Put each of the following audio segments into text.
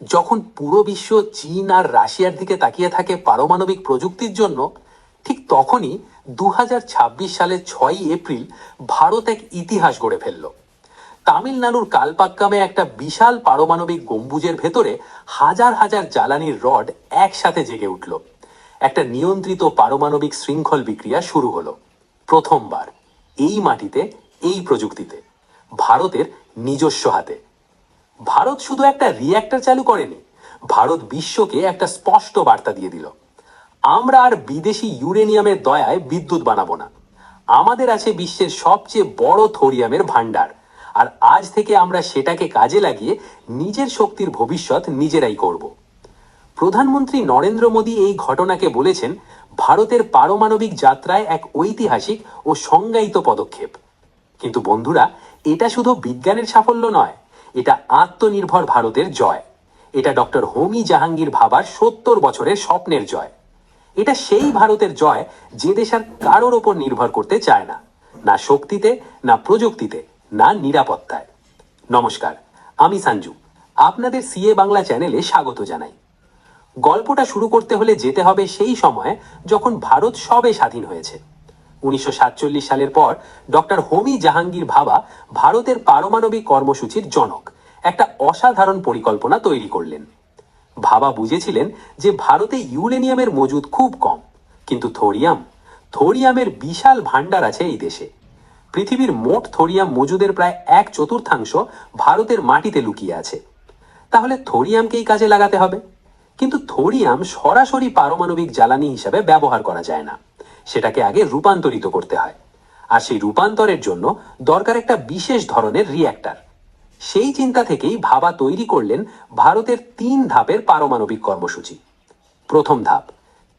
যখন পুরো বিশ্ব চীন আর রাশিয়ার দিকে তাকিয়ে থাকে পারমাণবিক প্রযুক্তির জন্য, ঠিক তখনই 2026 সালের 6ই এপ্রিল ভারত এক ইতিহাস গড়ে ফেলল। তামিলনাড়ুর কালপাক্কামে একটা বিশাল পারমাণবিক গম্বুজের ভেতরে হাজার হাজার জ্বালানির রড একসাথে জেগে উঠল। একটা নিয়ন্ত্রিত পারমাণবিক শৃঙ্খল বিক্রিয়া শুরু হলো। প্রথমবার এই মাটিতে, এই প্রযুক্তিতে, ভারতের নিজস্ব হাতে। ভারত শুধু একটা রিঅ্যাক্টর চালু করেনি, ভারত বিশ্বকে একটা স্পষ্ট বার্তা দিয়ে দিল, আমরা আর বিদেশি ইউরেনিয়ামের দয়ায় বিদ্যুৎ বানাবো না। আমাদের আছে বিশ্বের সবচেয়ে বড় থোরিয়ামের ভান্ডার, আর আজ থেকে আমরা সেটাকে কাজে লাগিয়ে নিজের শক্তির ভবিষ্যৎ নিজেরাই করব। প্রধানমন্ত্রী নরেন্দ্র মোদী এই ঘটনাকে বলেছেন ভারতের পারমাণবিক যাত্রায় এক ঐতিহাসিক ও সংজ্ঞায়িত পদক্ষেপ। কিন্তু বন্ধুরা, এটা শুধু বিজ্ঞানের সাফল্য নয়, এটা আত্মনির্ভর ভারতের জয়। এটা ডক্টর হোমি জাহাঙ্গীর ভাবার 70 বছরের স্বপ্নের জয়। এটা সেই ভারতের জয় যে দেশ আর কারোর ওপর নির্ভর করতে চায় না, না শক্তিতে, না প্রযুক্তিতে, না নিরাপত্তায়। নমস্কার, আমি সঞ্জু, আপনাদের সিএ বাংলা চ্যানেলে স্বাগত জানাই। গল্পটা শুরু করতে হলে যেতে হবে সেই সময়ে যখন ভারত সবে স্বাধীন হয়েছে। 1947 সালের পর ডক্টর হোমি জাহাঙ্গীর ভাবা ভারতের পারমাণবিক কর্মসূচির জনক একটা অসাধারণ পরিকল্পনা তৈরি করলেন। ভাবা বুঝেছিলেন যে ভারতে ইউরেনিয়ামের মজুদ খুব কম, কিন্তু থোরিয়ামের বিশাল ভান্ডার আছে এই দেশে। পৃথিবীর মোট থোরিয়াম মজুদের প্রায় 1/4 ভারতের মাটিতে লুকিয়ে আছে। তাহলে থোরিয়ামকেই কাজে লাগাতে হবে। কিন্তু থোরিয়াম সরাসরি পারমাণবিক জ্বালানি হিসাবে ব্যবহার করা যায় না, সেটাকে আগে রূপান্তরিত করতে হয়। আর সেই রূপান্তরের জন্য দরকার একটা বিশেষ ধরনের রিঅ্যাক্টর। সেই চিন্তা থেকেই ভাবা তৈরি করলেন ভারতের 3 ধাপের পারমাণবিক কর্মসূচি। প্রথম ধাপ,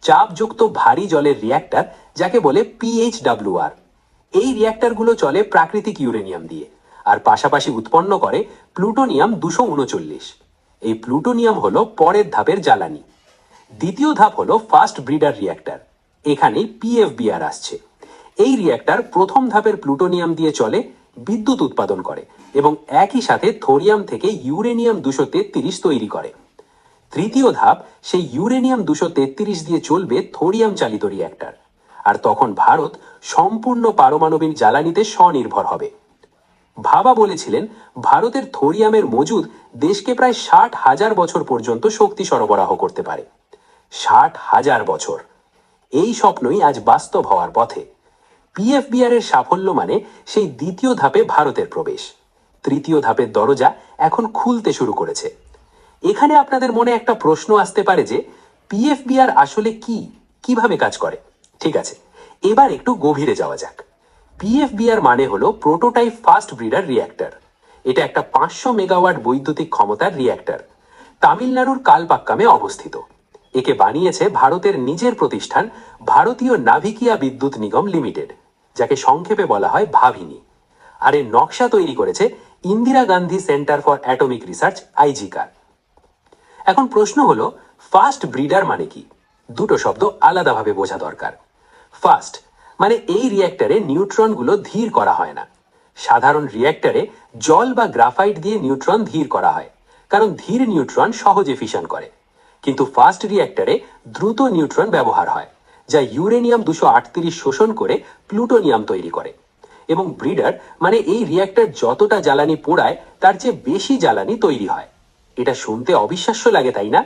চাপযুক্ত ভারী জলের রিঅ্যাক্টর, যাকে বলে PHWR। এই রিঅ্যাক্টরগুলো চলে প্রাকৃতিক ইউরেনিয়াম দিয়ে, আর পাশাপাশি উৎপন্ন করে প্লুটোনিয়াম 239। এই প্লুটোনিয়াম হলো পরের ধাপের জ্বালানি। দ্বিতীয় ধাপ হলো ফাস্ট ব্রিডার রিঅ্যাক্টর। এখানেই PFBR আসছে। এই রিঅ্যাক্টর প্রথম ধাপের প্লুটোনিয়াম দিয়ে চলে, বিদ্যুৎ উৎপাদন করে এবং একই সাথে থোরিয়াম থেকে ইউরেনিয়াম 233 তৈরি করে। তৃতীয় ধাপ, সেই ইউরেনিয়াম 233 দিয়ে চলবে থোরিয়াম চালিত রিঅ্যাক্টর। আর তখন ভারত সম্পূর্ণ পারমাণবিক জ্বালানিতে স্বনির্ভর হবে। ভাবা বলেছিলেন ভারতের থোরিয়ামের মজুদ দেশকে প্রায় 60,000 বছর পর্যন্ত শক্তি সরবরাহ করতে পারে। 60,000 বছর! এই স্বপ্নই আজ বাস্তব হওয়ার পথে। PFBR এর সাফল্য মানে সেই দ্বিতীয় ধাপে ভারতের প্রবেশ। তৃতীয় ধাপের দরজা এখন খুলতে শুরু করেছে। এখানে আপনাদের মনে একটা প্রশ্ন আসতে পারে যে PFBR আসলে কি, কিভাবে কাজ করে। ঠিক আছে, এবার একটু গভীরে যাওয়া যাক। PFBR মানে হলো প্রোটোটাইপ ফাস্ট ব্রিডার রিঅ্যাক্টর। এটা একটা 500 মেগাওয়াট বৈদ্যুতিক ক্ষমতার রিঅ্যাক্টর। তামিলনাড়ুর কালপাক্কামে অবস্থিত। একে বানিয়েছে ভারতের নিজের প্রতিষ্ঠান ভারতীয় নাভিকিয়া বিদ্যুৎ নিগম লিমিটেড, যাকে সংক্ষেপে বলা হয় ভাভিনি। আর এর নকশা তৈরি করেছে Indira Gandhi centre for atomic research, IGCAR. এখন প্রশ্ন হলো, ফাস্ট ব্রিডার মানে কি? দুটো শব্দ আলাদাভাবে বোঝা দরকার। ফাস্ট মানে এই রিঅ্যাক্টরে নিউট্রনগুলো ধীর করা হয় না। সাধারণ রিঅ্যাক্টরে জল বা গ্রাফাইট দিয়ে নিউট্রন ধীর করা হয়, কারণ ধীর নিউট্রন সহজে ফিশন করে। কিন্তু ফাস্ট রিঅ্যাক্টরে দ্রুত নিউট্রন ব্যবহার হয়, যা ইউরেনিয়াম 238 শোষণ করে প্লুটোনিয়াম তৈরি করে। এবং ব্রিডার মানে এই রিঅ্যাক্টর যতটা জ্বালানি পোড়ায় তার চেয়ে বেশি জ্বালানি তৈরি হয়। এটা শুনতে অবিশ্বাস্য লাগে, তাই না?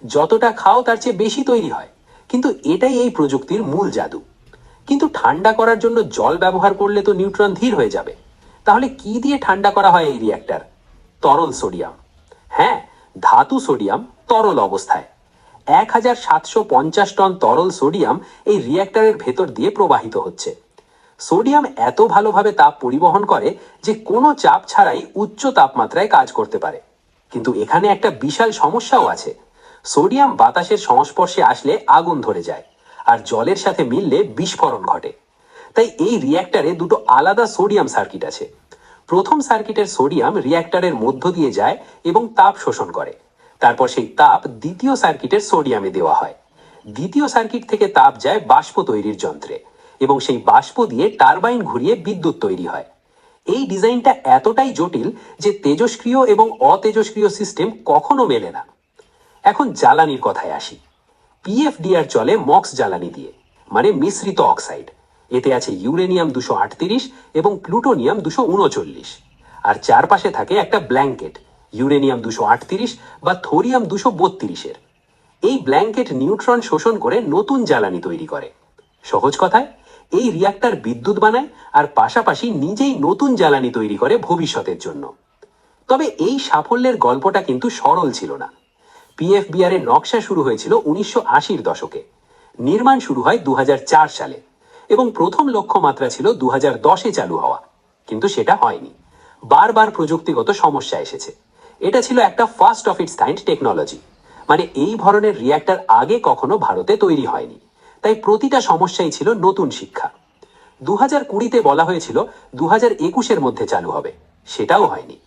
যতটা খাও তার চেয়ে বেশি তৈরি হয়। কিন্তু এটাই এই প্রযুক্তির মূল জাদু। কিন্তু ঠান্ডা করার জন্য জল ব্যবহার করলে তো নিউট্রন ধীর হয়ে যাবে। তাহলে কি দিয়ে ঠান্ডা করা হয় এই রিঅ্যাক্টর? তরল সোডিয়াম। হ্যাঁ, ধাতু সোডিয়াম তরল অবস্থায়। 1750 টন তরল সোডিয়াম এই রিঅ্যাক্টরের ভেতর দিয়ে প্রবাহিত হচ্ছে। সোডিয়াম এত ভালোভাবে তাপ পরিবহন করে যে কোনো চাপ ছাড়াই উচ্চ তাপমাত্রায় কাজ করতে পারে। কিন্তু এখানে একটা বিশাল সমস্যাও আছে। সোডিয়াম বাতাসের সংস্পর্শে আসলে আগুন ধরে যায়, আর জলের সাথে মিললে বিস্ফোরণ ঘটে। তাই এই রিঅ্যাক্টরে দুটো আলাদা সোডিয়াম সার্কিট আছে। প্রথম সার্কিটের সোডিয়াম রিঅ্যাক্টরের মধ্য দিয়ে যায় এবং তাপ শোষণ করে। তারপর সেই তাপ দ্বিতীয় সার্কিটের সোডিয়ামে দেওয়া হয়। দ্বিতীয় সার্কিট থেকে তাপ যায় বাষ্প তৈরির যন্ত্রে, এবং সেই বাষ্প দিয়ে টারবাইন ঘুরিয়ে বিদ্যুৎ তৈরি হয়। এই ডিজাইনটা এতটাই জটিল যে তেজস্ক্রিয় এবং অতেজস্ক্রিয় সিস্টেম কখনো মেলে না। এখন জ্বালানির কথায় আসি। পিএফডিআর চলে মক্স জ্বালানি দিয়ে, মানে মিশ্রিত অক্সাইড। এতে আছে ইউরেনিয়াম 238 এবং প্লুটোনিয়াম 239, আর চারপাশে থাকে একটা ব্ল্যাঙ্কেট ইউরেনিয়াম 238 বা থোরিয়াম 232-এর। এই ব্ল্যাঙ্কেট নিউট্রন শোষণ করে নতুন জ্বালানি তৈরি করে। সহজ কথায়, এই রিয়াক্টর বিদ্যুৎ বানায় আর পাশাপাশি নিজেই নতুন জ্বালানি তৈরি করে ভবিষ্যতের জন্য। তবে এই সাফল্যের গল্পটা কিন্তু সরল ছিল না। পিএফবিআর এর নকশা শুরু হয়েছিল 1980-র দশকে, নির্মাণ শুরু হয় 2004 সালে এবং প্রথম লক্ষ্যমাত্রা ছিল 2010-এ চালু হওয়া, কিন্তু সেটা হয়নি। বারবার প্রযুক্তিগত সমস্যা এসেছে। এটা ছিল একটা first of its kind technology, মানে এই ধরনের রিয়াক্টর আগে কখনো ভারতে তৈরি হয়নি, তাই প্রতিটা সমস্যাই ছিল নতুন শিক্ষা। 2020-তে বলা হয়েছিল 2021-এর মধ্যে চালু হবে, সেটাও হয়নি।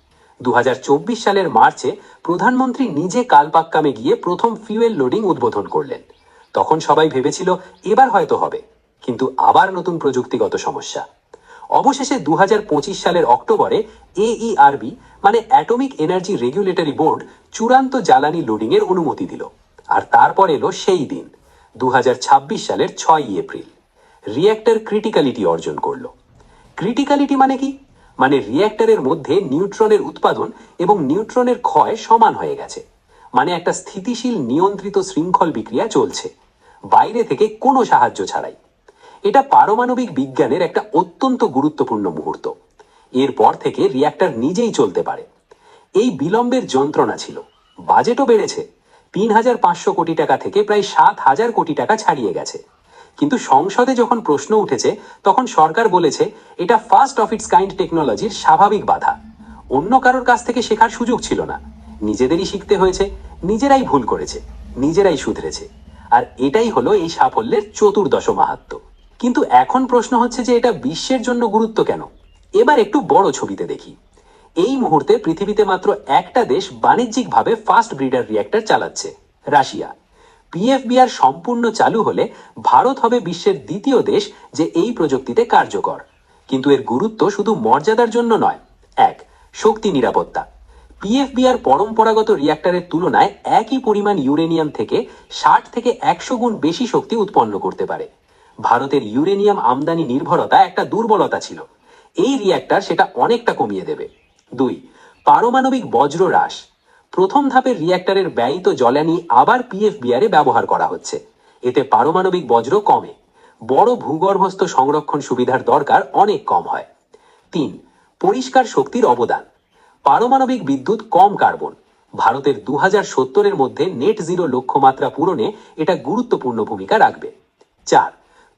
2024 সালের মার্চে প্রধানমন্ত্রী নিজে কালপাক্কামে গিয়ে প্রথম ফিউয়েল লোডিং উদ্বোধন করলেন। তখন সবাই ভেবেছিল এবার হয়তো হবে, কিন্তু আবার নতুন প্রযুক্তিগত সমস্যা। অবশেষে 2025 সালের অক্টোবরে AERB মানে অ্যাটমিক এনার্জি রেগুলেটরি বোর্ড চূড়ান্ত জ্বালানি লোডিং এর অনুমতি দিল। আর তারপর এলো সেই দিন, 2026 সালের 6 এপ্রিল। রিঅ্যাক্টর ক্রিটিক্যালিটি অর্জন করলো। ক্রিটিক্যালিটি মানে কি? মানে রিঅ্যাক্টরের মধ্যে নিউট্রনের উৎপাদন এবং নিউট্রনের ক্ষয় সমান হয়ে গেছে, মানে একটা স্থিতিশীল নিয়ন্ত্রিত শৃঙ্খল বিক্রিয়া চলছে, বাইরে থেকে কোনো সাহায্য ছাড়াই। এটা পারমাণবিক বিজ্ঞানের একটা অত্যন্ত গুরুত্বপূর্ণ মুহূর্ত। এরপর থেকে রিঅ্যাক্টর নিজেই চলতে পারে। এই বিলম্বের যন্ত্রণা ছিল। বাজেটও বেড়েছে, 3,500 কোটি টাকা থেকে প্রায় 7,000 কোটি টাকা ছাড়িয়ে গেছে। কিন্তু সংসদে যখন প্রশ্ন উঠেছে, তখন সরকার বলেছে এটা ফার্স্ট অফ ইটস কাইন্ড টেকনোলজির স্বাভাবিক বাধা। অন্য কারোর কাছ থেকে শেখার সুযোগ ছিল না, নিজেদেরই শিখতে হয়েছে, নিজেরাই ভুল করেছে, নিজেরাই শুধরেছে। আর এটাই হলো এই সাফল্যের চতুর্দশ মাহাত্ম্য। কিন্তু এখন প্রশ্ন হচ্ছে যে এটা বিশ্বের জন্য গুরুত্ব কেন? এবার একটু বড় ছবিতে দেখি। এই মুহূর্তে পৃথিবীতে মাত্র একটা দেশ বাণিজ্যিকভাবে ফাস্ট ব্রিডার রিঅ্যাক্টর চালাচ্ছে, রাশিয়া। পিএফবিআর সম্পূর্ণ চালু হলে ভারত হবে বিশ্বের দ্বিতীয় দেশ যে এই প্রযুক্তিতে কার্যকর। কিন্তু এর গুরুত্ব শুধু মর্যাদার জন্য নয়। এক, শক্তি নিরাপত্তা। পিএফবিআর পরম্পরাগত রিঅ্যাক্টরের তুলনায় একই পরিমাণ ইউরেনিয়াম থেকে 60 থেকে 100 গুণ বেশি শক্তি উৎপন্ন করতে পারে। ভারতের ইউরেনিয়াম আমদানি নির্ভরতা একটা দুর্বলতা ছিল, এই রিঅ্যাক্টর সেটা অনেকটা কমিয়ে দেবে। দুই, পারমাণবিক বজ্র হ্রাস। প্রথম ধাপের রিঅ্যাক্টরের ব্যয়িত জ্বালানি আবার পিএফবিআর-এ ব্যবহার করা হচ্ছে, এতে পারমাণবিক বজ্র কমে, বড় ভূগর্ভস্থ সংরক্ষণ সুবিধার দরকার অনেক কম হয়। তিন, পরিষ্কার শক্তির অবদান। পারমাণবিক বিদ্যুৎ কম কার্বন। ভারতের 2070-এর মধ্যে নেট জিরো লক্ষ্যমাত্রা পূরণে এটা গুরুত্বপূর্ণ ভূমিকা রাখবে। চার,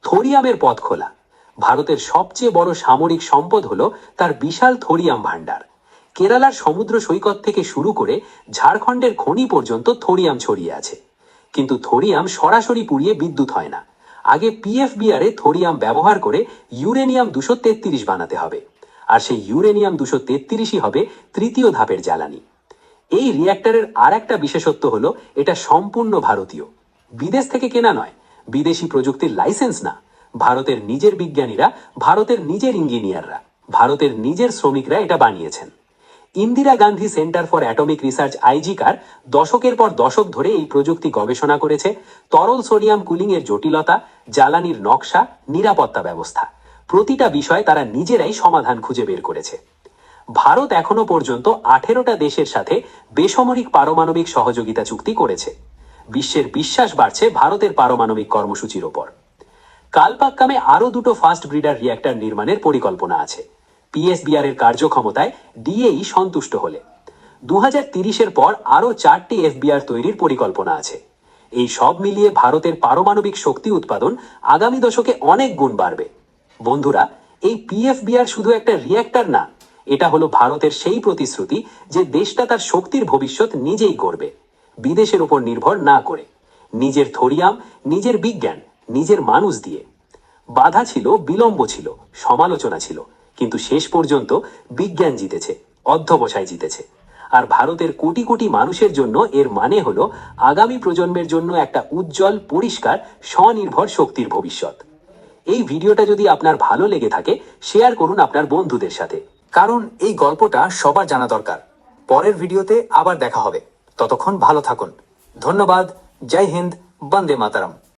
থোরিয়ামের পথ খোলা। ভারতের সবচেয়ে বড় সামরিক সম্পদ হলো তার বিশাল থোরিয়াম ভান্ডার। কেরালার সমুদ্র সৈকত থেকে শুরু করে ঝাড়খণ্ডের খনি পর্যন্ত থোরিয়াম ছড়িয়ে আছে। কিন্তু থোরিয়াম সরাসরি পুড়িয়ে বিদ্যুৎ হয় না। আগে পিএফবিআর-এ থোরিয়াম ব্যবহার করে ইউরেনিয়াম 233 বানাতে হবে, আর সেই ইউরেনিয়াম 233-ই হবে তৃতীয় ধাপের জ্বালানি। এই রিঅ্যাক্টরের আর একটা বিশেষত্ব হলো এটা সম্পূর্ণ ভারতীয়, বিদেশ থেকে কেনা নয়, বিদেশি প্রযুক্তির লাইসেন্স না। ভারতের নিজের বিজ্ঞানীরা, ভারতের নিজের ইঞ্জিনিয়াররা, ভারতের নিজের শ্রমিকরা এটা বানিয়েছেন। Indira Gandhi centre for atomic research IGCAR দশকের পর দশক ধরে এই প্রযুক্তি গবেষণা করেছে। তরল সোডিয়াম কুলিং এর জটিলতা, জ্বালানির নকশা, নিরাপত্তা ব্যবস্থা, প্রতিটা বিষয় তারা নিজেরাই সমাধান খুঁজে বের করেছে। ভারত এখনো পর্যন্ত 18টা দেশের সাথে বেসামরিক পারমাণবিক সহযোগিতা চুক্তি করেছে। বিশ্বের বিশ্বাস বাড়ছে ভারতের পারমাণবিক কর্মসূচির ওপর। কালপাক্কামে আরো দুটো ফাস্ট ব্রিডার রিঅ্যাক্টর নির্মাণের পরিকল্পনা আছে। পিএসবিআর-এর কার্যক্ষমতায় ডিএই সন্তুষ্ট হলে 2030-এর পর আরো 4টি এফবিআর তৈরির পরিকল্পনা আছে। এই সব মিলিয়ে ভারতের পারমাণবিক শক্তি উৎপাদন আগামী দশকে অনেক গুণ বাড়বে। বন্ধুরা, এই পিএফবিআর শুধু একটা রিঅ্যাক্টর না, এটা হলো ভারতের সেই প্রতিশ্রুতি যে দেশটা তার শক্তির ভবিষ্যৎ নিজেই গড়বে, বিদেশের উপর নির্ভর না করে, নিজের থোরিয়াম, নিজের বিজ্ঞান, নিজের মানুষ দিয়ে। বাধা ছিল, বিলম্ব ছিল, সমালোচনা ছিল, কিন্তু শেষ পর্যন্ত বিজ্ঞান জিতেছে, অধ্যবসায় জিতেছে। আর ভারতের কোটি কোটি মানুষের জন্য এর মানে হলো আগামী প্রজন্মের জন্য একটা উজ্জ্বল, পরিষ্কার, স্বনির্ভর শক্তির ভবিষ্যৎ। এই ভিডিওটা যদি আপনার ভালো লেগে থাকে, শেয়ার করুন আপনার বন্ধুদের সাথে, কারণ এই গল্পটা সবার জানা দরকার। পরের ভিডিওতে আবার দেখা হবে, ততক্ষণ ভালো থাকুন। ধন্যবাদ। জয় হিন্দ, বন্দে মাতরম।